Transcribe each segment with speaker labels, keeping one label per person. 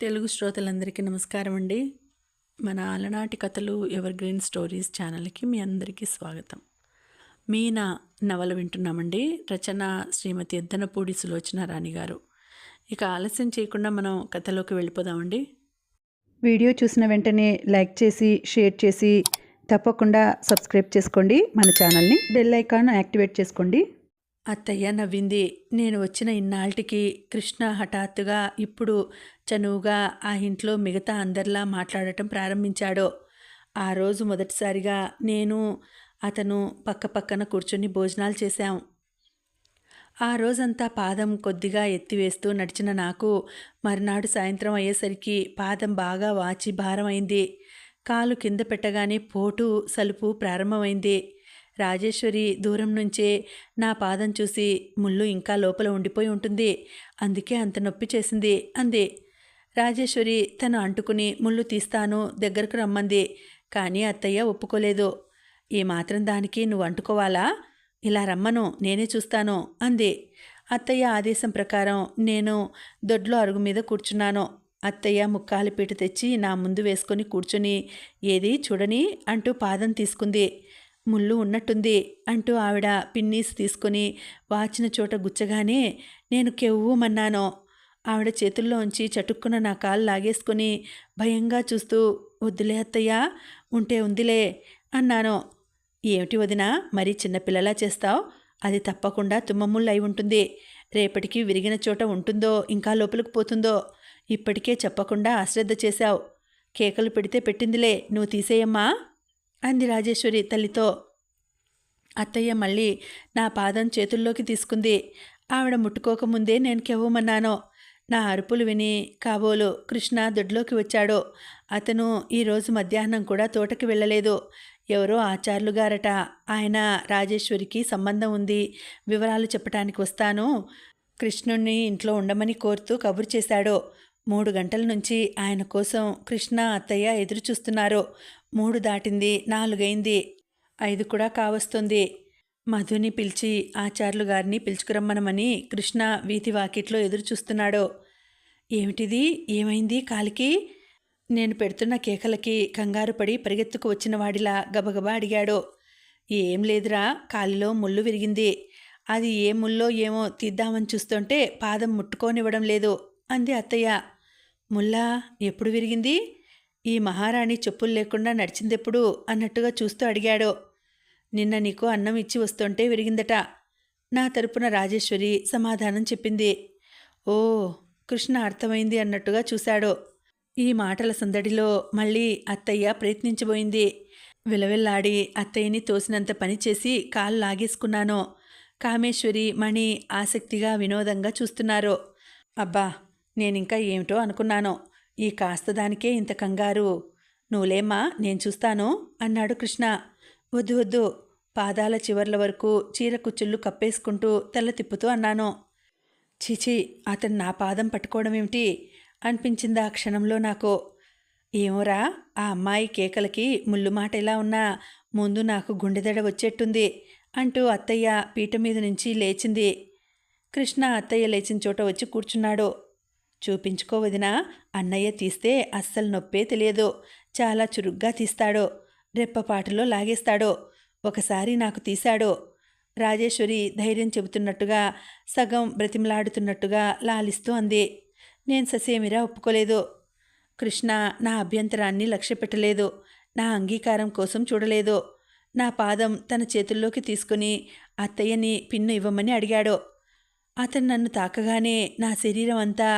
Speaker 1: తెలుగు శ్రోతలందరికీ నమస్కారం అండి. మన అలనాటి కథలు ఎవర్ గ్రీన్ స్టోరీస్ ఛానల్కి మీ అందరికీ స్వాగతం. మీనా నవల వింటున్నామండి. రచన శ్రీమతి ఎద్దనపూడి సులోచన రాణి గారు. ఇక ఆలస్యం చేయకుండా మనం కథలోకి వెళ్ళిపోదామండి.
Speaker 2: వీడియో చూసిన వెంటనే లైక్ చేసి షేర్ చేసి తప్పకుండా సబ్స్క్రైబ్ చేసుకోండి. మన ఛానల్ని బెల్ ఐకాన్ యాక్టివేట్ చేసుకోండి.
Speaker 1: అత్తయ్య నవ్వింది. నేను వచ్చిన ఇన్నాళ్ళకి కృష్ణ హఠాత్తుగా ఇప్పుడు చనువుగా ఆ ఇంట్లో మిగతా అందరిలా మాట్లాడటం ప్రారంభించాడు. ఆ రోజు మొదటిసారిగా నేను అతను పక్కపక్కన కూర్చొని భోజనాలు చేశాం. ఆ రోజంతా పాదం కొద్దిగా ఎత్తివేస్తూ నడిచిన నాకు మర్నాడు సాయంత్రం అయ్యేసరికి పాదం బాగా వాచి భారమైంది. కాలు కింద పెట్టగానే పోటు సలుపు ప్రారంభమైంది. రాజేశ్వరి దూరం నుంచే నా పాదం చూసి ముళ్ళు ఇంకా లోపల ఉండిపోయి ఉంటుంది, అందుకే అంత నొప్పి చేసింది అంది. రాజేశ్వరి తను అంటుకుని ముళ్ళు తీస్తాను దగ్గరకు రమ్మంది. కానీ అత్తయ్య ఒప్పుకోలేదు. ఈ మాత్రం దానికి నువ్వు అంటుకోవాలా? ఇలా రమ్మను, నేనే చూస్తాను అంది. అత్తయ్య ఆదేశం ప్రకారం నేను దొడ్లో అరుగు మీద కూర్చున్నాను. అత్తయ్య ముక్కాలి పీట తెచ్చి నా ముందు వేసుకొని కూర్చొని ఏది చూడని అంటూ పాదం తీసుకుంది. ముళ్ళు ఉన్నట్టుంది అంటూ ఆవిడ పిన్నీస్ తీసుకుని వాచిన చోట గుచ్చగానే నేను కెవ్వుమన్నాను. ఆవిడ చేతుల్లో ఉంచి చటుక్కున నా కాలు లాగేసుకుని భయంగా చూస్తూ వద్దులే అత్తయ్య, ఉంటే ఉందిలే అన్నాను. ఏమిటి వదినా, మరీ చిన్నపిల్లలా చేస్తావు? అది తప్పకుండా తుమ్మముళ్ళు అయి ఉంటుంది. రేపటికి విరిగిన చోట ఉంటుందో ఇంకా లోపలికి పోతుందో. ఇప్పటికే చెప్పకుండా అశ్రద్ధ చేశావు. కేకలు పెడితే పెట్టిందిలే, నువ్వు తీసేయమ్మా అంది రాజేశ్వరి తల్లితో. అత్తయ్య మళ్ళీ నా పాదం చేతుల్లోకి తీసుకుంది. ఆవిడ ముట్టుకోకముందే నేను కెవ్వమన్నాను. నా అరుపులు విని కాబోలు కృష్ణ దొడ్లోకి వచ్చాడు. అతను ఈరోజు మధ్యాహ్నం కూడా తోటకి వెళ్ళలేదు. ఎవరో ఆచార్యులుగారట. ఆయన రాజేశ్వరికి సంబంధం ఉంది, వివరాలు చెప్పడానికి వస్తాను, కృష్ణుణ్ణి ఇంట్లో ఉండమని కోరుతూ కబురు చేశాడు. 3 గంటల నుంచి ఆయన కోసం కృష్ణ అత్తయ్య ఎదురు చూస్తున్నారు. 3 దాటింది, 4 అయింది, 5 కూడా కావస్తుంది. మధుని పిలిచి ఆచార్యులు గారిని పిలుచుకురమ్మనమని కృష్ణ వీధి వాకిట్లో ఎదురు చూస్తున్నాడు. ఏమిటిది, ఏమైంది కాలికి? నేను పెడుతున్న కేకలకి కంగారు పడి పరిగెత్తుకు వచ్చిన వాడిలా గబగబా అడిగాడు. ఏం లేదురా, కాలిలో ముళ్ళు విరిగింది. అది ఏ ముల్లో ఏమో తీద్దామని చూస్తుంటే పాదం ముట్టుకోనివ్వడం లేదు అంది అత్తయ్య. ముల్లా ఎప్పుడు విరిగింది? ఈ మహారాణి చెప్పులు లేకుండా నడిచిందెప్పుడు అన్నట్టుగా చూస్తూ అడిగాడు. నిన్న నీకు అన్నం ఇచ్చి వస్తుంటే విరిగిందట. నా తరపున రాజేశ్వరి సమాధానం చెప్పింది. ఓ, కృష్ణ అర్థమైంది అన్నట్టుగా చూశాడు. ఈ మాటల సందడిలో మళ్ళీ అత్తయ్య ప్రయత్నించబోయింది. విలవిల్లాడి అత్తయ్యని తోసినంత పని చేసి కాలు లాగేసుకున్నాను. కామేశ్వరి, మణి ఆసక్తిగా వినోదంగా చూస్తున్నారు. అబ్బా, నేనింకా ఏమిటో అనుకున్నాను. ఈ కాస్త దానికే ఇంత కంగారు. నువ్వులేమ్మా, నేను చూస్తాను అన్నాడు కృష్ణ. వద్దు వద్దు, పాదాల చివర్ల వరకు చీర కుచ్చుళ్ళు కప్పేసుకుంటూ తెల్ల తిప్పుతూ అన్నాను. చీచి, అతను నా పాదం పట్టుకోవడం ఏమిటి అనిపించింది ఆ క్షణంలో నాకు. ఏమోరా, ఆ అమ్మాయి కేకలకి ముళ్ళు మాట ఎలా ఉన్నా ముందు నాకు గుండెదడ వచ్చేట్టుంది అంటూ అత్తయ్య పీట మీద నుంచి లేచింది. కృష్ణ అత్తయ్య లేచిన చోట వచ్చి కూర్చున్నాడు. చూపించుకోవదినా, అన్నయ్య తీస్తే అస్సలు నొప్పే తెలియదు. చాలా చురుగ్గా తీస్తాడు, రెప్పపాటులో లాగేస్తాడు. ఒకసారి నాకు తీశాడు. రాజేశ్వరి ధైర్యం చెబుతున్నట్టుగా సగం బ్రతిమలాడుతున్నట్టుగా లాలిస్తూ అంది. నేను ససేమిరా ఒప్పుకోలేదు. కృష్ణ నా అభ్యంతరాన్ని లక్ష్యపెట్టలేదు. నా అంగీకారం కోసం చూడలేదు. నా పాదం తన చేతుల్లోకి తీసుకుని అత్తయ్యని పిన్ను ఇవ్వమని అడిగాడు. అతను నన్ను తాకగానే నా శరీరం అంతా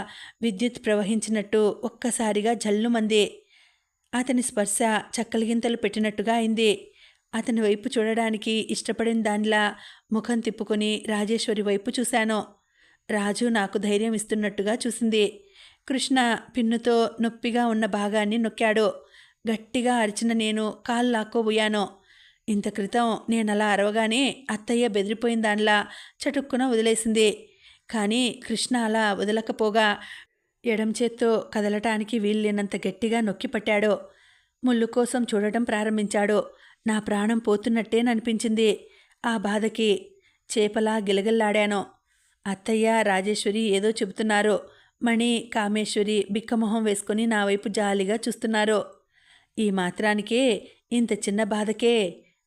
Speaker 1: విద్యుత్ ప్రవహించినట్టు ఒక్కసారిగా జల్లుమంది. అతని స్పర్శ చక్కలిగింతలు పెట్టినట్టుగా అయింది. అతని వైపు చూడడానికి ఇష్టపడిన దానిలా ముఖం తిప్పుకొని రాజేశ్వరి వైపు చూశాను. రాజు నాకు ధైర్యం ఇస్తున్నట్టుగా చూసింది. కృష్ణ పిన్నుతో నొప్పిగా ఉన్న భాగాన్ని నొక్కాడు. గట్టిగా అరిచిన నేను కాలు లాక్కోబోయాను. ఇంత క్రితం నేనలా అరవగానే అత్తయ్య బెదిరిపోయిన దానిలా చటుక్కున వదిలేసింది. కానీ కృష్ణ అలా వదలకపోగా ఎడం చేత్తో కదలటానికి వీల్లేనంత గట్టిగా నొక్కి పట్టాడు. ముళ్ళు కోసం చూడటం ప్రారంభించాడు. నా ప్రాణం పోతున్నట్టేననిపించింది. ఆ బాధకి చేపలా గిలగిల్లాడాను. అత్తయ్య రాజేశ్వరి ఏదో చెబుతున్నారు. మణి, కామేశ్వరి బిక్కమొహం వేసుకొని నా వైపు జాలిగా చూస్తున్నారు. ఈ మాత్రానికే, ఇంత చిన్న బాధకే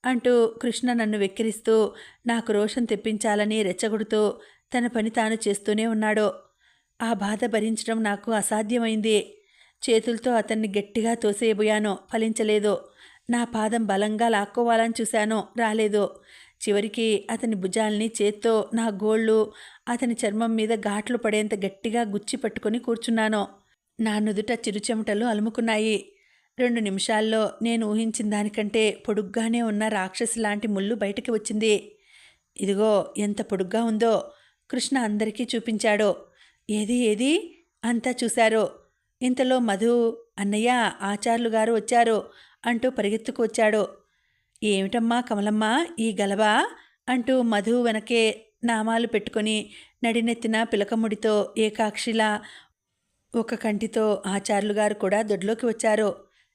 Speaker 1: అంటూ కృష్ణ నన్ను వెక్కిరిస్తూ నాకు రోషం తెప్పించాలని రెచ్చగొడుతూ తన పని తాను చేస్తూనే ఉన్నాడు. ఆ బాధ భరించడం నాకు అసాధ్యమైంది. చేతులతో అతన్ని గట్టిగా తోసేయబోయాను, ఫలించలేదు. నా పాదం బలంగా లాక్కోవాలని చూశాను, రాలేదు. చివరికి అతని భుజాల్ని చేత్తో నా గోళ్ళు అతని చర్మం మీద ఘాట్లు పడేంత గట్టిగా గుచ్చి పట్టుకొని కూర్చున్నాను. నా నుదుట చిరుచెమటలు అలుముకున్నాయి. 2 నిమిషాల్లో నేను ఊహించిన దానికంటే పొడుగ్గానే ఉన్న రాక్షసి లాంటి ముళ్ళు బయటికి వచ్చింది. ఇదిగో ఎంత పొడుగ్గా ఉందో కృష్ణ అందరికీ చూపించాడు. ఏది ఏది అంతా చూశారు. ఇంతలో మధు, అన్నయ్య, ఆచార్యులు గారు వచ్చారు అంటూ పరిగెత్తుకు వచ్చాడు. ఏమిటమ్మా కమలమ్మ ఈ గలబా అంటూ మధు వెనకే నామాలు పెట్టుకొని నడినెత్తిన పిలకముడితో ఏకాక్షిలా ఒక కంటితో ఆచార్యులు గారు కూడా దొడ్లోకి వచ్చారు.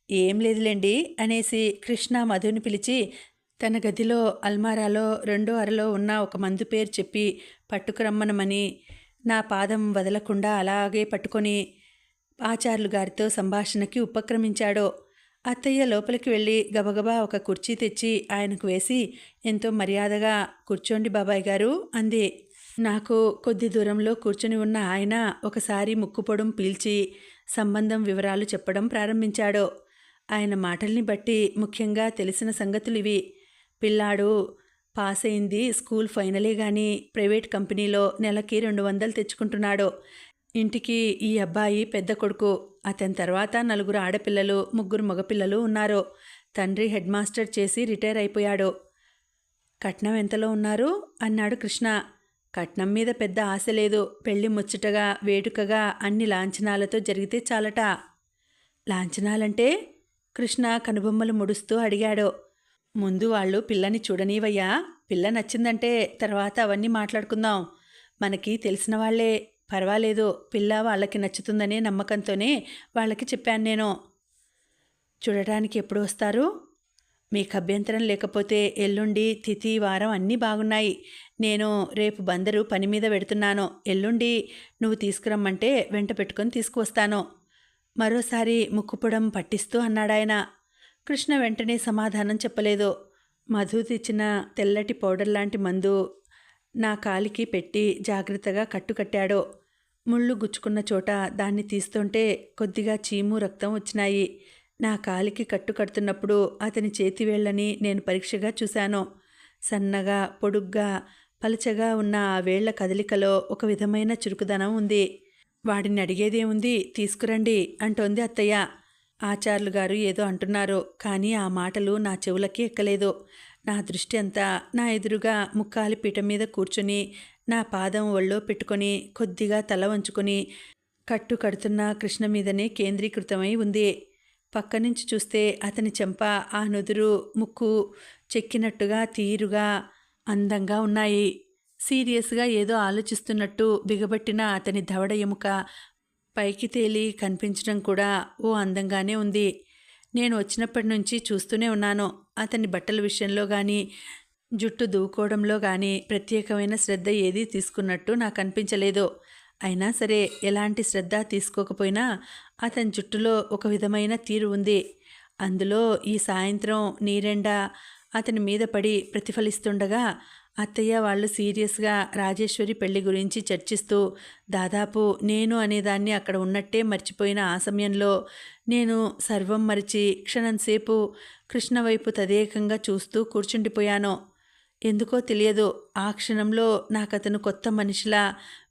Speaker 1: ఏం లేదులేండి అనేసి కృష్ణ మధుని పిలిచి తన గదిలో అల్మారాలో 2వ అరలో ఉన్న ఒక మందు పేరు చెప్పి పట్టుకురమ్మనమని నా పాదం వదలకుండా అలాగే పట్టుకొని ఆచార్యులు గారితో సంభాషణకి ఉపక్రమించాడు. అత్తయ్య లోపలికి వెళ్ళి గబగబా ఒక కుర్చీ తెచ్చి ఆయనకు వేసి ఎంతో మర్యాదగా కూర్చోండి బాబాయ్ గారు అంది. నాకు కొద్ది దూరంలో కూర్చుని ఉన్న ఆయన ఒకసారి ముక్కుపొడం పీల్చి సంబంధం వివరాలు చెప్పడం ప్రారంభించాడు. ఆయన మాటల్ని బట్టి ముఖ్యంగా తెలిసిన సంగతులు ఇవి. పిల్లాడు పాస్ అయింది, స్కూల్ ఫైనలే కానీ ప్రైవేట్ కంపెనీలో నెలకి 200 తెచ్చుకుంటున్నాడు. ఇంటికి ఈ అబ్బాయి పెద్ద కొడుకు. అతని తర్వాత 4 ఆడపిల్లలు, 3 మగపిల్లలు ఉన్నారు. తండ్రి హెడ్ మాస్టర్ చేసి రిటైర్ అయిపోయాడు. కట్నం ఎంతలో ఉన్నారు అన్నాడు కృష్ణ. కట్నం మీద పెద్ద ఆశ లేదు. పెళ్లి ముచ్చటగా వేడుకగా అన్ని లాంఛనాలతో జరిగితే చాలట. లాంఛనాలంటే కృష్ణ కనుబొమ్మలు ముడుస్తూ అడిగాడు. ముందు వాళ్ళు పిల్లని చూడనీవయ్యా. పిల్ల నచ్చిందంటే తర్వాత అవన్నీ మాట్లాడుకుందాం. మనకి తెలిసిన వాళ్లే, పర్వాలేదు. పిల్ల వాళ్ళకి నచ్చుతుందనే నమ్మకంతోనే వాళ్ళకి చెప్పాను నేను. చూడటానికి ఎప్పుడు వస్తారు? మీకు అభ్యంతరం లేకపోతే ఎల్లుండి తిథి వారం అన్నీ బాగున్నాయి. నేను రేపు బందరు పని మీద పెడుతున్నాను. ఎల్లుండి నువ్వు తీసుకురమ్మంటే వెంట పెట్టుకొని తీసుకువస్తాను. మరోసారి ముక్కుపుడం పట్టిస్తూ అన్నాడాయన. కృష్ణ వెంటనే సమాధానం చెప్పలేదు. మధు తెచ్చిన తెల్లటి పౌడర్ లాంటి మందు నా కాలికి పెట్టి జాగ్రత్తగా కట్టుకట్టాడు. ముళ్ళు గుచ్చుకున్న చోట దాన్ని తీస్తుంటే కొద్దిగా చీము, రక్తం వచ్చినాయి. నా కాలికి కట్టు కడుతున్నప్పుడు అతని చేతివేళ్లని నేను పరీక్షగా చూశాను. సన్నగా, పొడుగ్గా, పలచగా ఉన్న ఆ వేళ్ల కదలికలో ఒక విధమైన చురుకుదనం ఉంది. వాడిని అడిగేదేముంది, తీసుకురండి అంటోంది అత్తయ్య. ఆచార్యులు గారు ఏదో అంటున్నారు, కానీ ఆ మాటలు నా చెవులకి ఎక్కలేదు. నా దృష్టి అంతా నా ఎదురుగా ముక్కాలి పీఠం మీద కూర్చుని నా పాదం ఒళ్ళో పెట్టుకొని కొద్దిగా తల వంచుకొని కట్టు కడుతున్న కృష్ణ మీదనే కేంద్రీకృతమై ఉంది. పక్క నుంచి చూస్తే అతని చెంప, ఆ నుదురు, ముక్కు చెక్కినట్టుగా తీరుగా అందంగా ఉన్నాయి. సీరియస్గా ఏదో ఆలోచిస్తున్నట్టు బిగబట్టిన అతని దవడ ఎముక పైకి తేలి కనిపించడం కూడా ఓ అందంగానే ఉంది. నేను వచ్చినప్పటి నుంచి చూస్తూనే ఉన్నాను. అతని బట్టల విషయంలో కానీ జుట్టు దువ్వుకోవడంలో కానీ ప్రత్యేకమైన శ్రద్ధ ఏదీ తీసుకున్నట్టు నాకు అనిపించలేదు. అయినా సరే ఎలాంటి శ్రద్ధ తీసుకోకపోయినా అతని జుట్టులో ఒక విధమైన తీరు ఉంది. అందులో ఈ సాయంత్రం నీరెండ అతని మీద పడి ప్రతిఫలిస్తుండగా అత్తయ్య వాళ్ళు సీరియస్గా రాజేశ్వరి పెళ్లి గురించి చర్చిస్తూ దాదాపు నేను అనేదాన్ని అక్కడ ఉన్నట్టే మర్చిపోయిన ఆ సమయంలో నేను సర్వం మరిచి క్షణంసేపు కృష్ణ వైపు తదేకంగా చూస్తూ కూర్చుండిపోయాను. ఎందుకో తెలియదు, ఆ క్షణంలో నాకతను కొత్త మనిషిలా,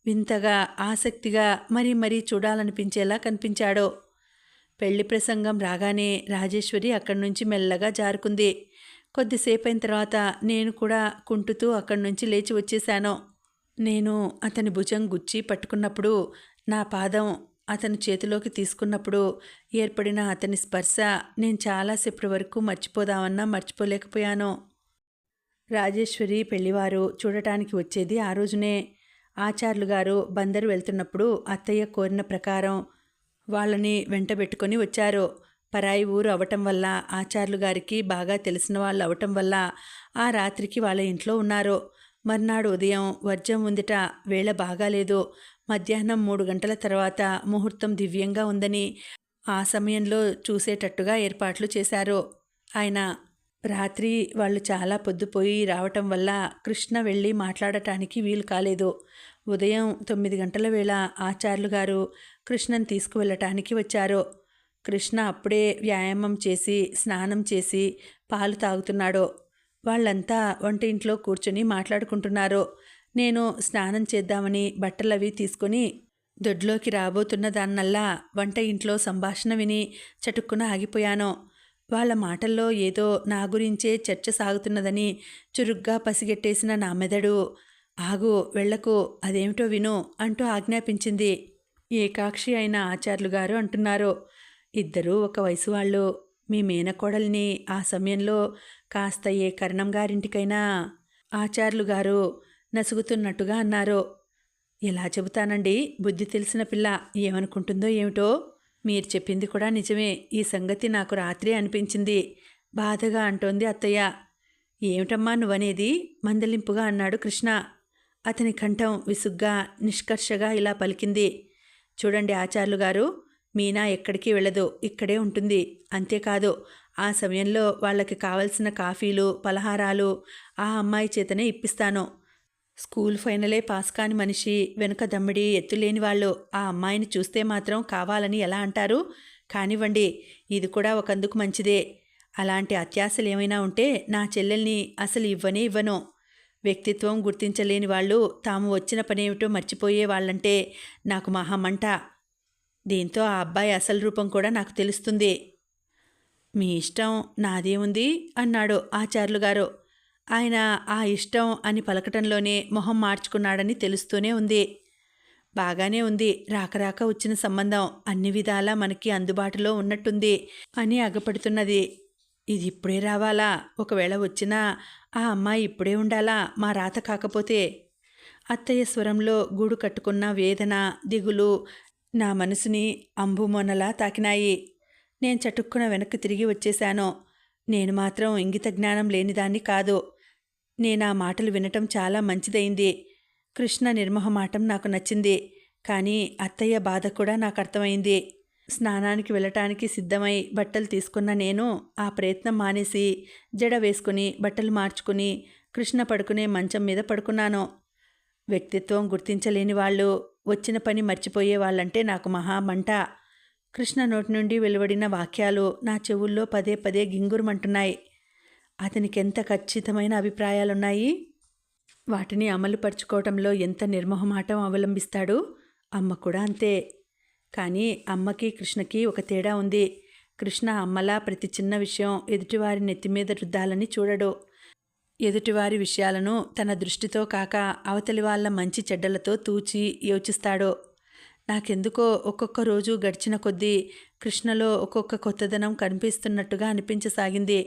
Speaker 1: వింతగా, ఆసక్తిగా మరీ మరీ చూడాలనిపించేలా కనిపించాడు. పెళ్లి ప్రసంగం రాగానే రాజేశ్వరి అక్కడి నుంచి మెల్లగా జారుకుంది. కొద్దిసేపైన తర్వాత నేను కూడా కుంటుతూ అక్కడి నుంచి లేచి వచ్చేశాను. నేను అతని భుజం గుచ్చి పట్టుకున్నప్పుడు, నా పాదం అతని చేతిలోకి తీసుకున్నప్పుడు ఏర్పడిన అతని స్పర్శ నేను చాలాసేపటి వరకు మర్చిపోదామన్నా మర్చిపోలేకపోయాను. రాజేశ్వరి పెళ్లివారు చూడటానికి వచ్చేది ఆ రోజునే. ఆచార్యులు గారు బందరు వెళ్తున్నప్పుడు అత్తయ్య కోరిన ప్రకారం వాళ్ళని వెంటబెట్టుకొని వచ్చారు. పరాయి ఊరు అవటం వల్ల, ఆచార్యులు గారికి బాగా తెలిసిన వాళ్ళు అవటం వల్ల ఆ రాత్రికి వాళ్ళ ఇంట్లో ఉన్నారు. మర్నాడు ఉదయం వర్జం ఉందిట. వేళ బాగాలేదు. మధ్యాహ్నం 3 గంటల తర్వాత ముహూర్తం దివ్యంగా ఉందని ఆ సమయంలో చూసేటట్టుగా ఏర్పాట్లు చేశారు. ఆయన రాత్రి వాళ్ళు చాలా పొద్దుపోయి రావటం వల్ల కృష్ణ వెళ్ళి మాట్లాడటానికి వీలు కాలేదు. ఉదయం 9 గంటల వేళ ఆచార్యులు గారు కృష్ణను తీసుకువెళ్ళటానికి వచ్చారు. కృష్ణ అప్పుడే వ్యాయామం చేసి స్నానం చేసి పాలు తాగుతున్నాడు. వాళ్ళంతా వంటింట్లో కూర్చొని మాట్లాడుకుంటున్నారు. నేను స్నానం చేద్దామని బట్టలవి తీసుకొని దొడ్లోకి రాబోతున్న దాన్నల్లా వంట ఇంట్లో సంభాషణ విని చటుక్కున ఆగిపోయాను. వాళ్ళ మాటల్లో ఏదో నా గురించే చర్చ సాగుతున్నదని చురుగ్గా పసిగట్టేసిన నా మెదడు ఆగు, వెళ్ళకు, అదేమిటో విను అంటూ ఆజ్ఞాపించింది. ఏకాక్షి అయిన ఆచార్యులు గారు అంటున్నారు, ఇద్దరూ ఒక వయసు వాళ్ళు. మీ మేనకోడల్ని ఆ సమయంలో కాస్త ఏ కరణం గారింటికైనా. ఆచార్యులు గారు నసుగుతున్నట్టుగా అన్నారు. ఎలా చెబుతానండి, బుద్ధి తెలిసిన పిల్ల ఏమనుకుంటుందో ఏమిటో. మీరు చెప్పింది కూడా నిజమే. ఈ సంగతి నాకు రాత్రి అనిపించింది, బాధగా అంటోంది అత్తయ్య. ఏమిటమ్మా నువ్వనేది, మందలింపుగా అన్నాడు కృష్ణ. అతని కంఠం విసుగ్గా నిష్కర్షగా ఇలా పలికింది. చూడండి ఆచార్యులు గారు, మీనా ఎక్కడికి వెళ్ళదు, ఇక్కడే ఉంటుంది. అంతేకాదు, ఆ సమయంలో వాళ్ళకి కావలసిన కాఫీలు పలహారాలు ఆ అమ్మాయి చేతనే ఇప్పిస్తాను. స్కూల్ ఫైనలే పాస్ కాని మనిషి, వెనుక దమ్మిడి ఎత్తులేని వాళ్ళు ఆ అమ్మాయిని చూస్తే మాత్రం కావాలని ఎలా అంటారు? కానివ్వండి, ఇది కూడా ఒకందుకు మంచిదే. అలాంటి అత్యాశలు ఏమైనా ఉంటే నా చెల్లెల్ని అసలు ఇవ్వనే ఇవ్వను. వ్యక్తిత్వం గుర్తించలేని వాళ్ళు తాము వచ్చిన పనేమిటో మర్చిపోయే వాళ్ళంటే నాకు మహామంట. దీంతో ఆ అబ్బాయి అసలు రూపం కూడా నాకు తెలుస్తుంది. మీ ఇష్టం, నాదేముంది అన్నాడు ఆచార్యులు గారు. ఆయన ఆ ఇష్టం అని పలకటంలోనే మొహం మార్చుకున్నాడని తెలుస్తూనే ఉంది. బాగానే ఉంది, రాకరాక వచ్చిన సంబంధం అన్ని విధాలా మనకి అందుబాటులో ఉన్నట్టుంది అని అగపడుతున్నది. ఇది ఇప్పుడే రావాలా? ఒకవేళ వచ్చినా ఆ అమ్మాయి ఇప్పుడే ఉండాలా, మా రాత కాకపోతే? అత్తయ్య స్వరంలో గూడు కట్టుకున్న వేదన దిగులు నా మనసుని అంబుమొనలా తాకినాయి. నేను చటుక్కున వెనక్కి తిరిగి వచ్చేశాను. నేను మాత్రం ఇంగిత జ్ఞానం లేనిదాన్ని కాదు. నేను ఆ మాటలు వినటం చాలా మంచిదైంది. కృష్ణ నిర్మోహమాటం నాకు నచ్చింది. కానీ అత్తయ్య బాధ కూడా నాకు అర్థమైంది. స్నానానికి వెళ్ళటానికి సిద్ధమై బట్టలు తీసుకున్న నేను ఆ ప్రయత్నం మానేసి జడ వేసుకుని బట్టలు మార్చుకుని కృష్ణ పడుకునే మంచం మీద పడుకున్నాను. వ్యక్తిత్వం గుర్తించలేని వాళ్ళు, వచ్చిన పని మర్చిపోయే వాళ్ళంటే నాకు మహామంట. కృష్ణ నోటి నుండి వెలువడిన వాక్యాలు నా చెవుల్లో పదే పదే గింగురుమంటున్నాయి. అతనికి ఎంత ఖచ్చితమైన అభిప్రాయాలున్నాయి, వాటిని అమలుపరుచుకోవటంలో ఎంత నిర్మోహమాటం అవలంబిస్తాడు. అమ్మ కూడా అంతే. కానీ అమ్మకి కృష్ణకి ఒక తేడా ఉంది. కృష్ణ అమ్మలా ప్రతి చిన్న విషయం ఎదుటివారి నెత్తిమీద రుద్దాలని చూడడు. ఎదుటివారి విషయాలను తన దృష్టితో కాక అవతలి వాళ్ళ మంచి చెడ్డలతో తూచి యోచిస్తాడు. నాకెందుకో ఒక్కొక్క రోజు గడిచిన కొద్దీ కృష్ణలో ఒక్కొక్క కొత్తదనం కనిపిస్తున్నట్టుగా అనిపించసాగింది.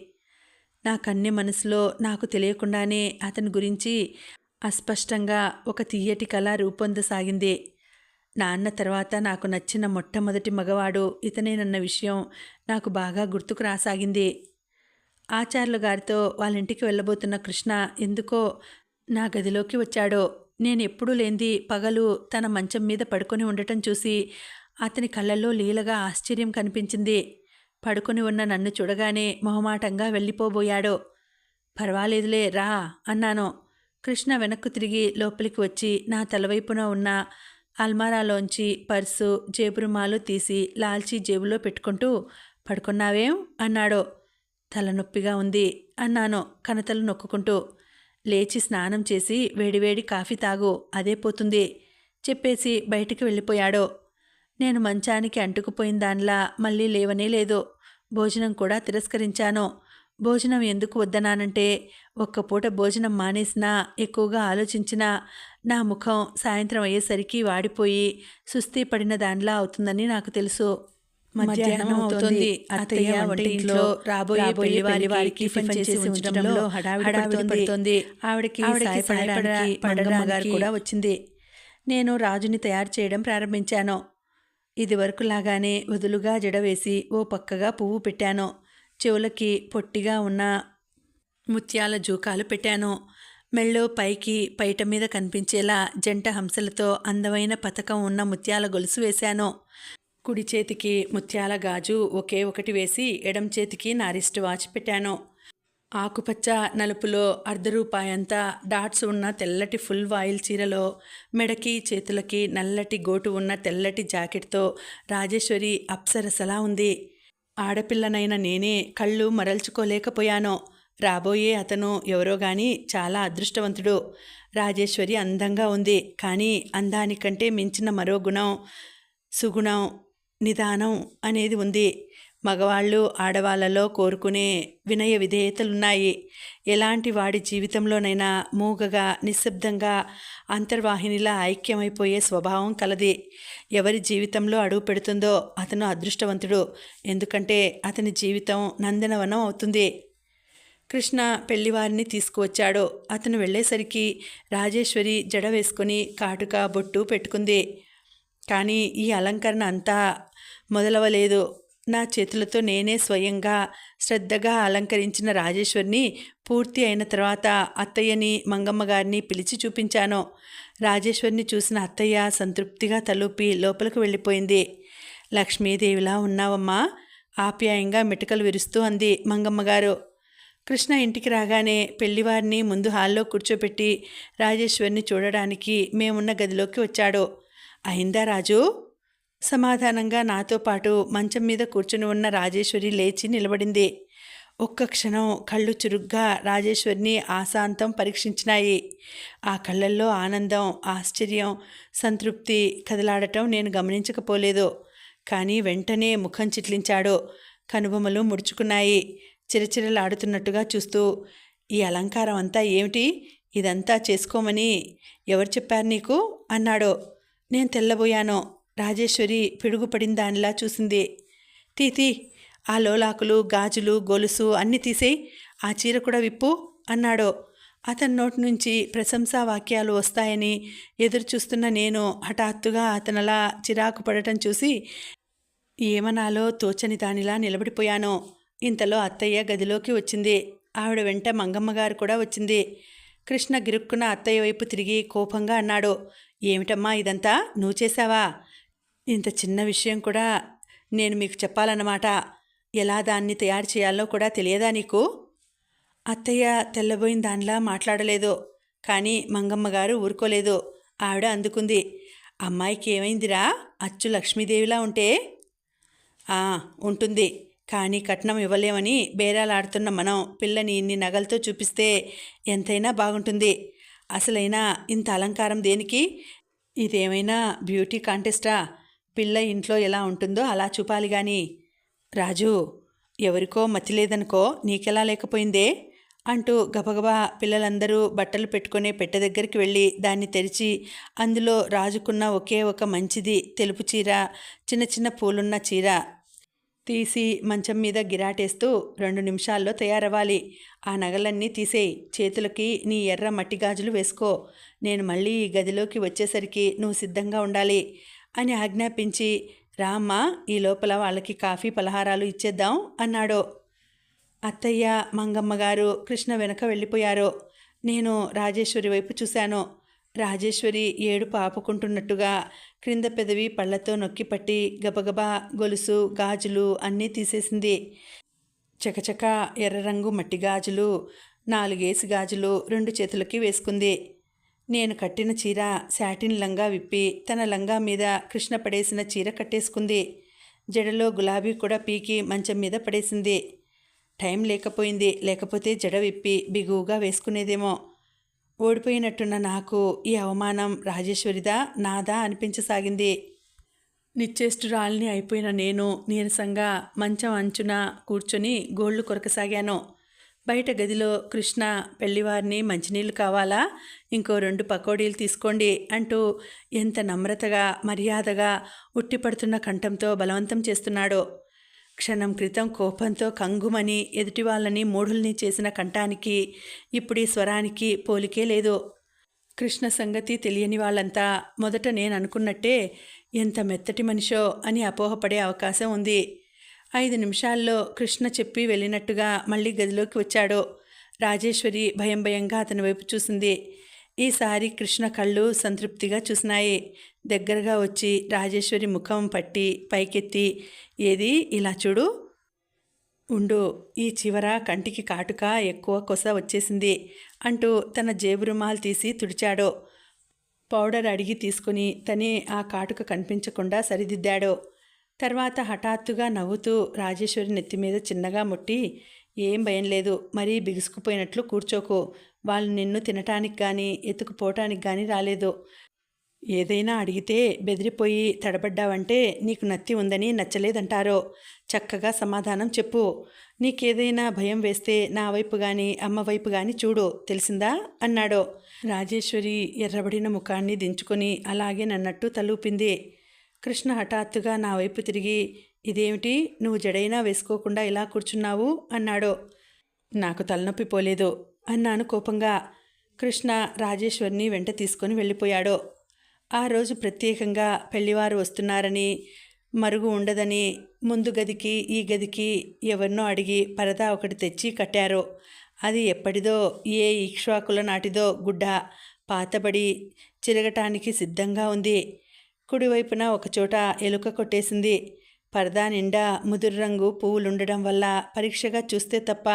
Speaker 1: నా కన్నె మనసులో నాకు తెలియకుండానే అతని గురించి అస్పష్టంగా ఒక తీయటి కళ రూపొందసాగింది. నాన్న తర్వాత నాకు నచ్చిన మొట్టమొదటి మగవాడు ఇతనేనన్న విషయం నాకు బాగా గుర్తుకు రాసాగింది. ఆచార్యులు గారితో వాళ్ళ ఇంటికి వెళ్ళబోతున్న కృష్ణ ఎందుకో నా గదిలోకి వచ్చాడు. నేను ఎప్పుడూ లేంది పగలు తన మంచం మీద పడుకొని ఉండటం చూసి అతని కళ్ళల్లో లీలగా ఆశ్చర్యం కనిపించింది. పడుకొని ఉన్న నన్ను చూడగానే మొహమాటంగా వెళ్ళిపోబోయాడు. పర్వాలేదులే రా అన్నాను. కృష్ణ వెనక్కు తిరిగి లోపలికి వచ్చి నా తలవైపున ఉన్న అల్మారాలోంచి పర్సు జేబురుమాలు తీసి లాల్చీ జేబులో పెట్టుకుంటూ పడుకున్నావేం అన్నాడు. తలనొప్పిగా ఉంది అన్నాను కనతలు నొక్కుంటూ. లేచి స్నానం చేసి వేడివేడి కాఫీ తాగు, అదే పోతుంది చెప్పేసి బయటికి వెళ్ళిపోయాడు. నేను మంచానికి అంటుకుపోయిన దానిలా మళ్ళీ లేవనే లేదు. భోజనం కూడా తిరస్కరించాను. భోజనం ఎందుకు వద్దనానంటే ఒక్క పూట భోజనం మానేసినా ఎక్కువగా ఆలోచించినా నా ముఖం సాయంత్రం అయ్యేసరికి వాడిపోయి సుస్థి పడిన దానిలా అవుతుందని నాకు తెలుసు. మధ్యాహ్నం అవుతోంది. అత్తయ్య వంటింట్లో రాబోయే పెళ్లి వారికి టిఫిన్ చేసి ఉంచడంలో హడావిడి పడుతోంది. ఆవిడకి సాయపడడానికి పండమ్మగారు కూడా వచ్చింది. నేను రాజుని తయారు చేయడం ప్రారంభించాను. ఇది వరకులాగానే వదులుగా జడవేసి ఓ పక్కగా పువ్వు పెట్టాను. చెవులకి పొట్టిగా ఉన్న ముత్యాల జూకాలు పెట్టాను. మెళ్ళో పైకి పైట మీద కనిపించేలా జంట హంసలతో అందమైన పతకం ఉన్న ముత్యాల గొలుసు వేశాను. కుడి చేతికి ముత్యాల గాజు ఒకే ఒకటి వేసి ఎడం చేతికి నా రిస్ట్ వాచ్ పెట్టాను. ఆకుపచ్చ నలుపులో ₹1 డాట్స్ ఉన్న తెల్లటి ఫుల్ వాయిల్ చీరలో, మెడకి చేతులకి నల్లటి గోటు ఉన్న తెల్లటి జాకెట్తో రాజేశ్వరి అప్సరసలా ఉంది. ఆడపిల్లనైన నేనే కళ్ళు మరల్చుకోలేకపోయాను. రాబోయే అతను ఎవరో గాని చాలా అదృష్టవంతుడు. రాజేశ్వరి అందంగా ఉంది. కానీ అందానికంటే మించిన మరో గుణం, సుగుణం, నిదానం అనేది ఉంది. మగవాళ్ళు ఆడవాళ్ళలో కోరుకునే వినయ విధేయతలున్నాయి. ఎలాంటి వాడి జీవితంలోనైనా మూగగా నిశ్శబ్దంగా అంతర్వాహినిలా ఐక్యమైపోయే స్వభావం కలది. ఎవరి జీవితంలో అడుగు పెడుతుందో అతను అదృష్టవంతుడు. ఎందుకంటే అతని జీవితం నందనవనం అవుతుంది. కృష్ణ పెళ్లివారిని తీసుకువచ్చాడు. అతను వెళ్ళేసరికి రాజేశ్వరి జడ వేసుకొని కాటుక బొట్టు పెట్టుకుంది. కానీ ఈ అలంకరణ అంతా మొదలవలేదు. నా చేతులతో నేనే స్వయంగా శ్రద్ధగా అలంకరించిన రాజేశ్వరిని పూర్తి అయిన తర్వాత అత్తయ్యని మంగమ్మ గారిని పిలిచి చూపించాను. రాజేశ్వరిని చూసిన అత్తయ్య సంతృప్తిగా తలూపి లోపలికి వెళ్ళిపోయింది. లక్ష్మీదేవిలా ఉన్నావమ్మా, ఆప్యాయంగా మెటుకలు విరుస్తూ అంది మంగమ్మగారు. కృష్ణ ఇంటికి రాగానే పెళ్లివారిని ముందు హాల్లో కూర్చోపెట్టి రాజేశ్వరిని చూడడానికి మేమున్న గదిలోకి వచ్చాడు. అయిందా రాజు? సమాధానంగా నాతో పాటు మంచం మీద కూర్చుని ఉన్న రాజేశ్వరి లేచి నిలబడింది. ఒక్క క్షణం కళ్ళు చురుగ్గా రాజేశ్వరిని ఆశాంతం పరీక్షించినాయి. ఆ కళ్ళల్లో ఆనందం, ఆశ్చర్యం, సంతృప్తి కదలాడటం నేను గమనించకపోలేదు. కానీ వెంటనే ముఖం చిట్లించాడు. కనుబొమ్మలు ముడుచుకున్నాయి. చిరచిరలాడుతున్నట్టుగా చూస్తూ, ఈ అలంకారం అంతా ఏమిటి? ఇదంతా చేసుకోమని ఎవరు చెప్పారు నీకు? అన్నాడు. నేను తెల్లబోయాను. రాజేశ్వరి పిడుగుపడిన దానిలా చూసింది. తీ ఆ లోలాకులు, గాజులు, గొలుసు అన్నీ తీసేయి, ఆ చీర కూడా విప్పు అన్నాడు. అతని నోటి నుంచి ప్రశంసా వాక్యాలు వస్తాయని ఎదురు చూస్తున్న నేను హఠాత్తుగా అతనలా చిరాకు పడటం చూసి ఏమనాలో తోచని దానిలా నిలబడిపోయాను. ఇంతలో అత్తయ్య గదిలోకి వచ్చింది. ఆవిడ వెంట మంగమ్మగారు కూడా వచ్చింది. కృష్ణ గిరుక్కున అత్తయ్య వైపు తిరిగి కోపంగా అన్నాడు. ఏమిటమ్మా ఇదంతా? నువ్వు చేశావా? ఇంత చిన్న విషయం కూడా నేను మీకు చెప్పాలన్నమాట. ఎలా దాన్ని తయారు చేయాలో కూడా తెలియదా నీకు? అత్తయ్య తెల్లబోయిన దానిలా మాట్లాడలేదు. కానీ మంగమ్మగారు ఊరుకోలేదు. ఆవిడ అందుకుంది. అమ్మాయికి ఏమైందిరా? అచ్చు లక్ష్మీదేవిలా ఉంటే. ఉంటుంది. కానీ కట్నం ఇవ్వలేమని బేరాలాడుతున్న మనం పిల్లని ఇన్ని నగలతో చూపిస్తే ఎంతైనా బాగుంటుంది. అసలైనా ఇంత అలంకారం దేనికి? ఇదేమైనా బ్యూటీ కాంటెస్టా? పిల్ల ఇంట్లో ఎలా ఉంటుందో అలా చూపాలి గాని. రాజు, ఎవరికో మతిలేదనుకో, నీకెలా లేకపోయిందే అంటూ గబగబా పిల్లలందరూ బట్టలు పెట్టుకునే పెట్టె దగ్గరికి వెళ్ళి దాన్ని తెరిచి అందులో రాజుకున్న ఒకే ఒక మంచిది తెలుపు చీర, చిన్న చిన్న పూలున్న చీర తీసి మంచం మీద గిరాటేస్తూ 2 నిమిషాల్లో తయారవ్వాలి. ఆ నగలన్నీ తీసేయి. చేతులకి నీ ఎర్ర మట్టి గాజులు వేసుకో. నేను మళ్ళీ ఈ గదిలోకి వచ్చేసరికి నువ్వు సిద్ధంగా ఉండాలి అని ఆజ్ఞాపించి, రామ్మా, ఈ లోపల వాళ్ళకి కాఫీ పలహారాలు ఇచ్చేద్దాం అన్నాడు. అత్తయ్య, మంగమ్మగారు కృష్ణ వెనక వెళ్ళిపోయారు. నేను రాజేశ్వరి వైపు చూశాను. రాజేశ్వరి ఏడుపు ఆపుకుంటున్నట్టుగా క్రింద పెదవి పళ్లతో నొక్కిపట్టి గబగబా గొలుసు, గాజులు అన్నీ తీసేసింది. చకచక ఎర్ర రంగు మట్టి గాజులు, 4 గాజులు 2 చేతులకి వేసుకుంది. నేను కట్టిన చీర శాటిన్ లంగా విప్పి తన లంగా మీద కృష్ణ పడేసిన చీర కట్టేసుకుంది. జడలో గులాబీ కూడా పీకి మంచం మీద పడేసింది. టైం లేకపోయింది. లేకపోతే జడ విప్పి బిగువుగా వేసుకునేదేమో. ఓడిపోయినట్టున్న నాకు ఈ అవమానం రాజేశ్వరిదా, నాదా అనిపించసాగింది. నిశ్చేష్టురాల్ని అయిపోయిన నేను నీరసంగా మంచం అంచున కూర్చొని గోళ్లు కొరకసాగాను. బయట గదిలో కృష్ణ పెళ్లివారిని మంచినీళ్ళు కావాలా, ఇంకో 2 పకోడీలు తీసుకోండి అంటూ ఎంత నమ్రతగా, మర్యాదగా ఉట్టిపడుతున్న కంఠంతో బలవంతం చేస్తున్నాడో. క్షణం క్రితం కోపంతో కంగుమని ఎదుటి వాళ్ళని మూఢుల్ని చేసిన కంఠానికి ఇప్పుడు ఈ స్వరానికి పోలికే లేదు. కృష్ణ సంగతి తెలియని వాళ్ళంతా మొదట నేను అనుకున్నట్టే ఎంత మెత్తటి మనిషో అని అపోహపడే అవకాశం ఉంది. 5 నిమిషాల్లో కృష్ణ చెప్పి వెళ్ళినట్టుగా మళ్ళీ గదిలోకి వచ్చాడు. రాజేశ్వరి భయం భయంగా అతని వైపు చూసింది. ఈసారి కృష్ణ కళ్ళు సంతృప్తిగా చూసినాయి. దగ్గరగా వచ్చి రాజేశ్వరి ముఖం పట్టి పైకెత్తి, ఏది ఇలా చూడు, ఉండు, ఈ చివర కంటికి కాటుక ఎక్కువ కొస వచ్చేసింది అంటూ తన జేబు రుమాలు తీసి తుడిచాడు. పౌడర్ అడిగి తీసుకుని తనే ఆ కాటుక కనిపించకుండా సరిదిద్దాడు. తర్వాత హఠాత్తుగా నవ్వుతూ రాజేశ్వరి నెత్తిమీద చిన్నగా ముట్టి, ఏం భయం లేదు, మరీ బిగుసుకుపోయినట్లు కూర్చోకు, వాళ్ళు నిన్ను తినటానికి కానీ ఎత్తుకుపోవటానికి కానీ రాలేదు. ఏదైనా అడిగితే బెదిరిపోయి తడబడ్డావంటే నీకు నత్తి ఉందని నచ్చలేదంటారో. చక్కగా సమాధానం చెప్పు. నీకేదైనా భయం వేస్తే నా వైపు కానీ అమ్మ వైపు కానీ చూడు, తెలిసిందా అన్నాడు. రాజేశ్వరి ఎర్రబడిన ముఖాన్ని దించుకొని అలాగే నన్నట్టు తలూపింది. కృష్ణ హఠాత్తుగా నా వైపు తిరిగి, ఇదేమిటి, నువ్వు జడైనా వేసుకోకుండా ఇలా కూర్చున్నావు అన్నాడు. నాకు తలనొప్పి పోలేదు అన్నాను కోపంగా. కృష్ణ రాజేశ్వరిని వెంట తీసుకొని వెళ్ళిపోయాడు. ఆ రోజు ప్రత్యేకంగా పెళ్లివారు వస్తున్నారని, మరుగు ఉండదని ముందు గదికి ఈ గదికి ఎవరినో అడిగి పరదా ఒకటి తెచ్చి కట్టారు. అది ఎప్పటిదో, ఏ ఇక్ష్వాకుల నాటిదో గుడ్డ, పాతబడి చిరగటానికి సిద్ధంగా ఉంది. కుడివైపున ఒకచోట ఎలుక కొట్టేసింది. పరదా నిండా ముదురు రంగు పువ్వులుండడం వల్ల పరీక్షగా చూస్తే తప్ప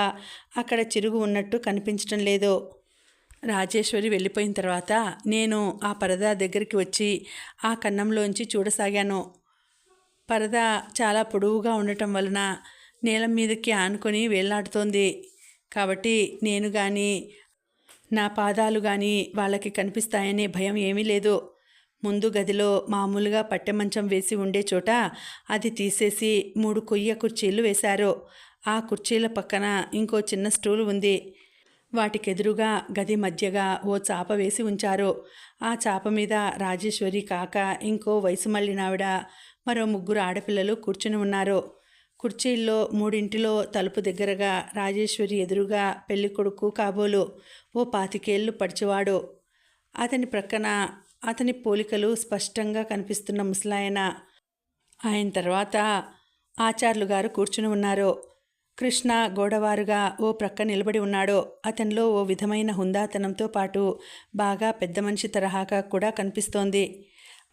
Speaker 1: అక్కడ చిరుగు ఉన్నట్టు కనిపించడం లేదు. రాజేశ్వరి వెళ్ళిపోయిన తర్వాత నేను ఆ పరదా దగ్గరికి వచ్చి ఆ కన్నంలోంచి చూడసాగాను. పరదా చాలా పొడవుగా ఉండటం వలన నేల మీదకి ఆనుకొని వేలాడుతోంది. కాబట్టి నేను కానీ నా పాదాలు కానీ వాళ్ళకి కనిపిస్తాయనే భయం ఏమీ లేదు. ముందు గదిలో మామూలుగా పట్టె మంచం వేసి ఉండే చోట అది తీసేసి 3 కొయ్య కుర్చీలు వేశారు. ఆ కుర్చీల పక్కన ఇంకో చిన్న స్టూల్ ఉంది. వాటికెదురుగా గది మధ్యగా ఓ చాప వేసి ఉంచారు. ఆ చాప మీద రాజేశ్వరి కాక ఇంకో వయసు మళ్ళినావిడ, మరో 3 ఆడపిల్లలు కూర్చుని ఉన్నారు. కుర్చీల్లో 3 తలుపు దగ్గరగా రాజేశ్వరి ఎదురుగా పెళ్ళికొడుకు కాబోలు, ఓ 25 ఏళ్ళు పడిచివాడు. అతని ప్రక్కన అతని పోలికలు స్పష్టంగా కనిపిస్తున్న ముసలాయన. ఆయన తర్వాత ఆచార్యులు గారు కూర్చుని ఉన్నారు. కృష్ణ గోడవారుగా ఓ ప్రక్క నిలబడి ఉన్నాడు. అతనిలో ఓ విధమైన హుందాతనంతో పాటు బాగా పెద్ద మనిషి తరహాగా కూడా కనిపిస్తోంది.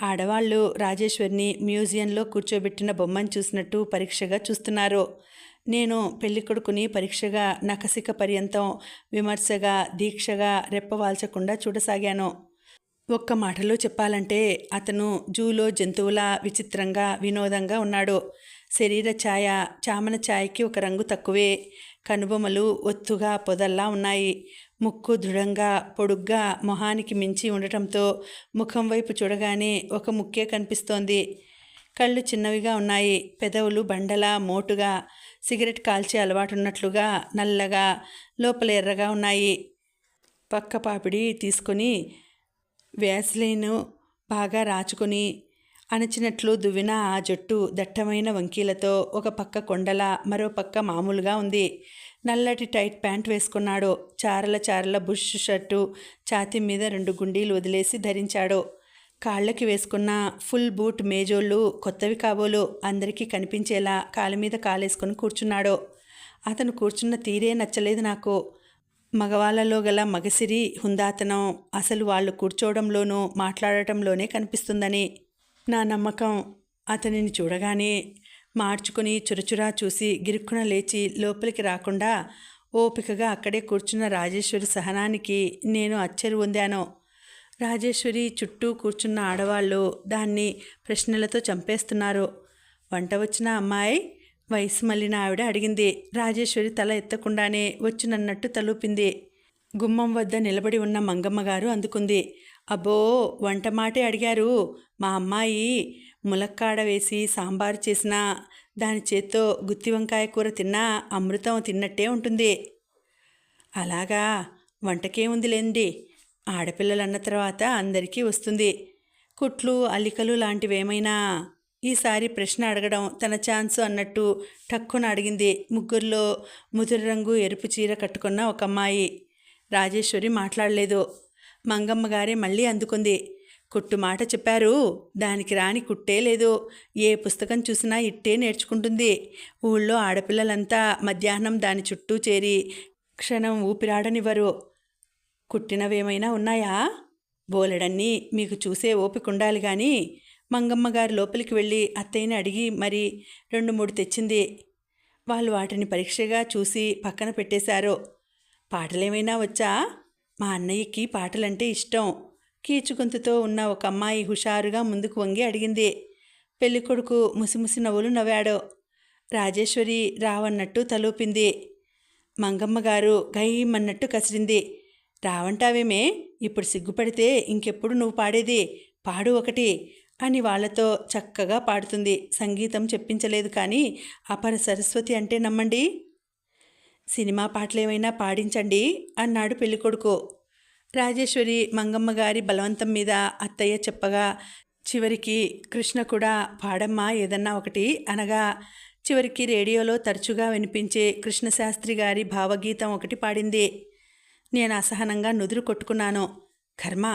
Speaker 1: ఆడవాళ్లు రాజేశ్వరిని మ్యూజియంలో కూర్చోబెట్టిన బొమ్మను చూసినట్టు పరీక్షగా చూస్తున్నారు. నేను పెళ్ళికొడుకుని పరీక్షగా నకసిక పర్యంతం విమర్శగా దీక్షగా రెప్పవాల్చకుండా చూడసాగాను. ఒక్క మాటలో చెప్పాలంటే అతను జూలో జంతువులా విచిత్రంగా వినోదంగా ఉన్నాడు. శరీర ఛాయ చామన ఛాయకి ఒక రంగు తక్కువే. కనుబొమ్మలు ఒత్తుగా పొదల్లా ఉన్నాయి. ముక్కు దృఢంగా పొడుగ్గా మొహానికి మించి ఉండటంతో ముఖం వైపు చూడగానే ఒక ముక్కే కనిపిస్తోంది. కళ్ళు చిన్నవిగా ఉన్నాయి. పెదవులు బండలా మోటుగా సిగరెట్ కాల్చే అలవాటున్నట్లుగా నల్లగా లోపల ఎర్రగా ఉన్నాయి. పక్క పాపిడి తీసుకొని వ్యాస్లైన్ బాగా రాచుకొని అణచినట్లు దువ్విన ఆ జట్టు దట్టమైన వంకీలతో ఒక పక్క కొండల మరో పక్క మామూలుగా ఉంది. నల్లటి టైట్ ప్యాంట్ వేసుకున్నాడు. చారల బుష్ షర్టు ఛాతీ మీద 2 గుండీలు వదిలేసి ధరించాడు. కాళ్ళకి వేసుకున్న ఫుల్ బూట్ మేజోళ్ళు కొత్తవి కాబోలు అందరికీ కనిపించేలా కాలు మీద కాలేసుకొని కూర్చున్నాడు. అతను కూర్చున్న తీరే నచ్చలేదు నాకు. మగవాళ్ళలో గల మగసిరి హుందాతనం అసలు వాళ్ళు కూర్చోవడంలోనూ మాట్లాడటంలోనే కనిపిస్తుందని నా నమ్మకం. అతనిని చూడగానే మార్చుకుని చురచురా చూసి గిరుక్కున లేచి లోపలికి రాకుండా ఓపికగా అక్కడే కూర్చున్న రాజేశ్వరి సహనానికి నేను అచ్చెరు పొందాను. రాజేశ్వరి చుట్టూ కూర్చున్న ఆడవాళ్ళు దాన్ని ప్రశ్నలతో చంపేస్తున్నారు. వంట వచ్చిన అమ్మాయి, వయసు మళ్ళిన ఆవిడ అడిగింది. రాజేశ్వరి తల ఎత్తకుండానే వచ్చినన్నట్టు తలూపింది. గుమ్మం వద్ద నిలబడి ఉన్న మంగమ్మగారు అందుకుంది. అబ్బో, వంట మాటే అడిగారు. మా అమ్మాయి ములక్కాడ వేసి సాంబారు చేసినా, దాని చేత్తో గుత్తి వంకాయ కూర తిన్నా అమృతం తిన్నట్టే ఉంటుంది. అలాగా, వంటకేముందిలేండి, ఆడపిల్లలన్న తర్వాత అందరికీ వస్తుంది. కుట్లు అల్లికలు లాంటివేమైనా? ఈసారి ప్రశ్న అడగడం తన ఛాన్సు అన్నట్టు టక్కున అడిగింది. 3లో ముదురు రంగు ఎరుపు చీర కట్టుకున్న ఒక అమ్మాయి. రాజేశ్వరి మాట్లాడలేదు. మంగమ్మగారే మళ్ళీ అందుకుంది. కుట్టు మాట చెప్పారు, దానికి రాని కుట్టే లేదు. ఏ పుస్తకం చూసినా ఇట్టే నేర్చుకుంటుంది. ఊళ్ళో ఆడపిల్లలంతా మధ్యాహ్నం దాని చుట్టూ చేరి క్షణం ఊపిరాడనివ్వరు. కుట్టినవేమైనా ఉన్నాయా? బోలెడన్నీ మీకు చూసే ఓపికండాలి గాని మంగమ్మగారు లోపలికి వెళ్ళి అత్తయ్యని అడిగి మరి 2-3 తెచ్చింది. వాళ్ళు వాటిని పరీక్షగా చూసి పక్కన పెట్టేశారు. పాటలేమైనా వచ్చా? మా అన్నయ్యకి పాటలంటే ఇష్టం. కీచుగొంతుతో ఉన్న ఒక అమ్మాయి హుషారుగా ముందుకు వంగి అడిగింది. పెళ్ళికొడుకు ముసిముసి నవ్వులు నవ్వాడు. రాజేశ్వరి రావన్నట్టు తలూపింది. మంగమ్మగారు గయ్యమన్నట్టు కసిరింది. రావంటావేమే? ఇప్పుడు సిగ్గుపడితే ఇంకెప్పుడు నువ్వు పాడేది? పాడు ఒకటి అని వాళ్లతో చక్కగా పాడుతుంది. సంగీతం చెప్పించలేదు కానీ అపర సరస్వతి అంటే నమ్మండి. సినిమా పాటలేమైనా పాడించండి అన్నాడు పెళ్ళికొడుకు. రాజేశ్వరి మంగమ్మగారి బలవంతం మీద అత్తయ్య చెప్పగా చివరికి కృష్ణ కూడా పాడమ్మా ఏదన్నా ఒకటి అనగా చివరికి రేడియోలో తరచుగా వినిపించే కృష్ణశాస్త్రి గారి భావగీతం ఒకటి పాడింది. నేను అసహనంగా నుదురు కొట్టుకున్నాను. కర్మ,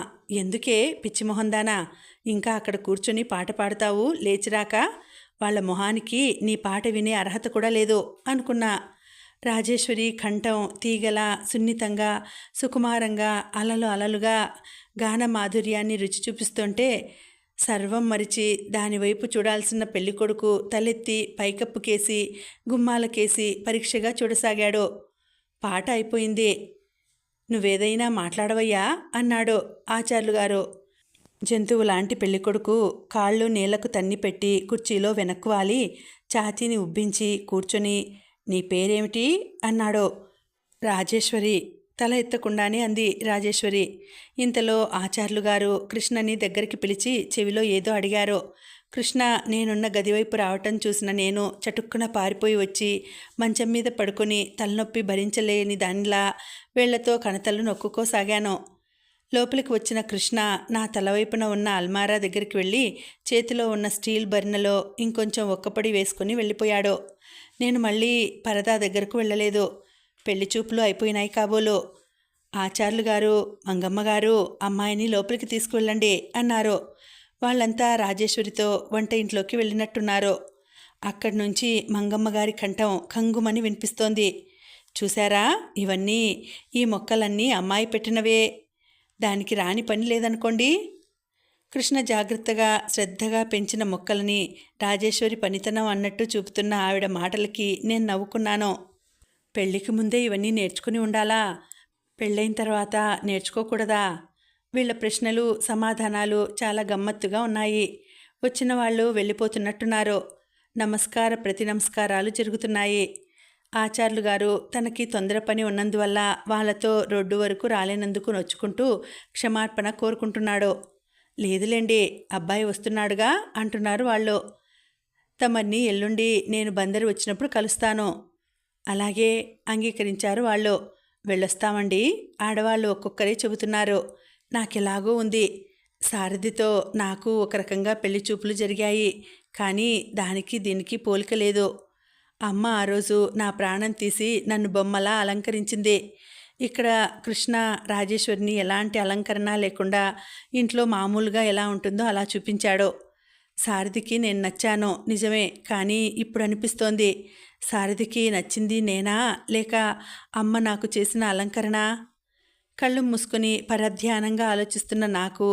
Speaker 1: ఎందుకే పిచ్చిమొహందానా ఇంకా అక్కడ కూర్చొని పాట పాడతావు లేచిరాక? వాళ్ళ మొహానికి నీ పాట వినే అర్హత కూడా లేదు అనుకున్నా. రాజేశ్వరి కంఠం తీగలా సున్నితంగా సుకుమారంగా అలలు అలలుగా గాన మాధుర్యాన్ని రుచి చూపిస్తుంటే సర్వం మరిచి దానివైపు చూడాల్సిన పెళ్ళికొడుకు తలెత్తి పైకప్పుకేసి గుమ్మాలకేసి పరీక్షగా చూడసాగాడు. పాట అయిపోయింది. నువ్వేదైనా మాట్లాడవయ్యా అన్నాడు ఆచార్యులు గారు. జంతువు లాంటి పెళ్ళికొడుకు కాళ్ళు నేలకు తన్నిపెట్టి కుర్చీలో వెనక్కు వాలి ఛాతీని ఉబ్బించి కూర్చొని నీ పేరేమిటి అన్నాడు. రాజేశ్వరి తల ఎత్తకుండానే అంది రాజేశ్వరి. ఇంతలో ఆచార్యులు గారు కృష్ణని దగ్గరికి పిలిచి చెవిలో ఏదో అడిగారు. కృష్ణ నేనున్న గదివైపు రావటం చూసిన నేను చటుక్కున పారిపోయి వచ్చి మంచం మీద పడుకొని తలనొప్పి భరించలేని దానిలా వేళ్లతో కణతలు నొక్కుకోసాగాను. లోపలికి వచ్చిన కృష్ణ నా తలవైపున ఉన్న అల్మారా దగ్గరికి వెళ్ళి చేతిలో ఉన్న స్టీల్ బర్నెలో ఇంకొంచెం ఒక్కపడి వేసుకుని వెళ్ళిపోయాడు. నేను మళ్ళీ పరదా దగ్గరకు వెళ్ళలేదు. పెళ్లి చూపులు అయిపోయినాయి కాబోలు. ఆచార్యులు గారు మంగమ్మగారు అమ్మాయిని లోపలికి తీసుకువెళ్ళండి అన్నారు. వాళ్ళంతా రాజేశ్వరితో వంట ఇంట్లోకి వెళ్ళినట్టున్నారు. అక్కడి నుంచి మంగమ్మగారి కంఠం కంగుమని వినిపిస్తోంది. చూశారా, ఇవన్నీ ఈ మొక్కలన్నీ అమ్మాయి పెట్టినవే. దానికి రాని పని లేదనుకోండి. కృష్ణ జాగ్రత్తగా శ్రద్ధగా పెంచిన మొక్కలని రాజేశ్వరి పనితనం అన్నట్టు చూపుతున్న ఆవిడ మాటలకి నేను నవ్వుకున్నాను. పెళ్ళికి ముందే ఇవన్నీ నేర్చుకుని ఉండాలా? పెళ్ళైన తర్వాత నేర్చుకోకూడదా? వీళ్ళ ప్రశ్నలు సమాధానాలు చాలా గమ్మత్తుగా ఉన్నాయి. వచ్చిన వాళ్ళు వెళ్ళిపోతున్నట్టున్నారు. నమస్కార ప్రతి నమస్కారాలు జరుగుతున్నాయి. ఆచార్యులు గారు తనకి తొందర పని ఉన్నందువల్ల వాళ్ళతో రోడ్డు వరకు రాలేనందుకు నొచ్చుకుంటూ క్షమార్పణ కోరుకుంటున్నాడు. లేదులేండి, అబ్బాయి వస్తున్నాడుగా అంటున్నారు వాళ్ళు. తమన్ని ఎల్లుండి నేను బందరు వచ్చినప్పుడు కలుస్తాను. అలాగే అంగీకరించారు వాళ్ళు. వెళ్ళొస్తామండి ఆడవాళ్ళు ఒక్కొక్కరే చెబుతున్నారు. నాకెలాగో ఉంది. సారథితో నాకు ఒక రకంగా పెళ్లి చూపులు జరిగాయి, కానీ దానికి దీనికి పోలిక లేదు. అమ్మ ఆ రోజు నా ప్రాణం తీసి నన్ను బొమ్మలా అలంకరించింది. ఇక్కడ కృష్ణ రాజేశ్వరిని ఎలాంటి అలంకరణ లేకుండా ఇంట్లో మామూలుగా ఎలా ఉంటుందో అలా చూపించాడు. సారథికి నేను నచ్చాను నిజమే, కానీ ఇప్పుడు అనిపిస్తోంది సారథికి నచ్చింది నేనా లేక అమ్మ నాకు చేసిన అలంకరణ? కళ్ళు మూసుకొని పరధ్యానంగా ఆలోచిస్తున్న నాకు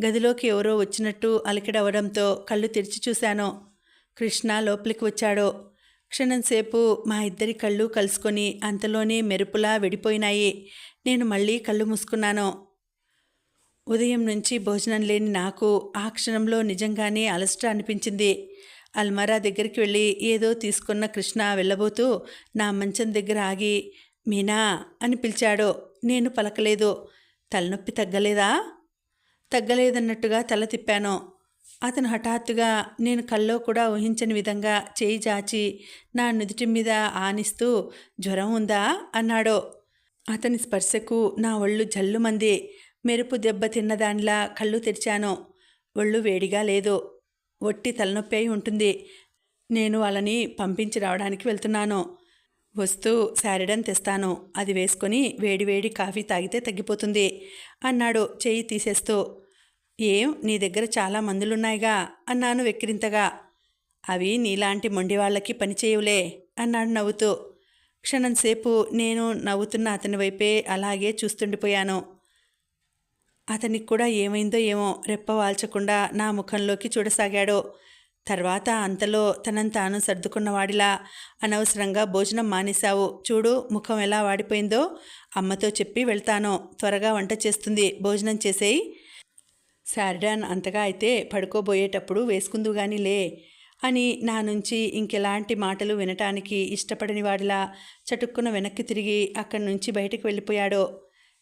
Speaker 1: గదిలోకి ఎవరో వచ్చినట్టు అలికిడవడంతో కళ్ళు తెరిచి చూశాను. కృష్ణ లోపలికి వచ్చాడు. క్షణంసేపు మా ఇద్దరి కళ్ళు కలుసుకొని అంతలోనే మెరుపులా విడిపోయినాయి. నేను మళ్ళీ కళ్ళు మూసుకున్నాను. ఉదయం నుంచి భోజనం లేని నాకు ఆ క్షణంలో నిజంగానే అలసట అనిపించింది. అల్మారా దగ్గరికి వెళ్ళి ఏదో తీసుకున్న కృష్ణ వెళ్ళబోతూ నా మంచం దగ్గర ఆగి మీనా అని పిలిచాడు. నేను పలకలేదు. తలనొప్పి తగ్గలేదా? తగ్గలేదన్నట్టుగా తల తిప్పాను. అతను హఠాత్తుగా నేను కల్లో కూడా ఊహించని విధంగా చేయి చాచి నా నుదుటి మీద ఆనిస్తూ జ్వరం ఉందా అన్నాడు. అతని స్పర్శకు నా ఒళ్ళు జల్లుమంది. మెరుపు దెబ్బ తిన్నదానిలా కళ్ళు తెరిచాను. ఒళ్ళు వేడిగా లేదు. ఒట్టి తలనొప్పి అయి ఉంటుంది. నేను వాళ్ళని పంపించి రావడానికి వెళ్తున్నాను. వస్తూ శారిడన్ తెస్తాను, అది వేసుకొని వేడివేడి కాఫీ తాగితే తగ్గిపోతుంది అన్నాడు చెయ్యి తీసేస్తూ. ఏం నీ దగ్గర చాలా మందులున్నాయిగా అన్నాను వెక్కిరింతగా. అవి నీలాంటి మొండివాళ్ళకి పనిచేయులే అన్నాడు నవ్వుతూ. క్షణంసేపు నేను నవ్వుతున్న అతని వైపే అలాగే చూస్తుండిపోయాను. అతనికి కూడా ఏమైందో ఏమో రెప్ప వాల్చకుండా నా ముఖంలోకి చూడసాగాడు. తర్వాత అంతలో తనని తాను సర్దుకున్నవాడిలా, అనవసరంగా భోజనం మానేశావు, చూడు ముఖం ఎలా వాడిపోయిందో, అమ్మతో చెప్పి వెళ్తాను, త్వరగా వంట చేస్తుంది, భోజనం చేసేయి. శారడాన్ అంతగా అయితే పడుకోబోయేటప్పుడు వేసుకుందు గాని లే అని నా నుంచి ఇంకెలాంటి మాటలు వినటానికి ఇష్టపడని వాడిలా చటుక్కున వెనక్కి తిరిగి అక్కడి నుంచి బయటకు వెళ్ళిపోయాడు.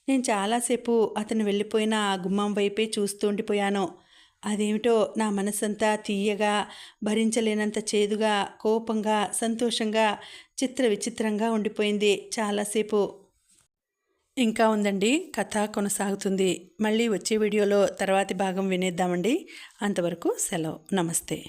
Speaker 1: నేను చాలాసేపు అతను వెళ్ళిపోయిన ఆ గుమ్మం వైపే చూస్తూ ఉండిపోయాను. అదేమిటో నా మనసంతా తీయగా, భరించలేనంత చేదుగా, కోపంగా, సంతోషంగా, చిత్ర విచిత్రంగా ఉండిపోయింది చాలాసేపు. ఇంకా ఉందండి, కథ కొనసాగుతుంది. మళ్ళీ వచ్చే వీడియోలో తర్వాతి భాగం వినేద్దామండి. అంతవరకు సెలవు. నమస్తే.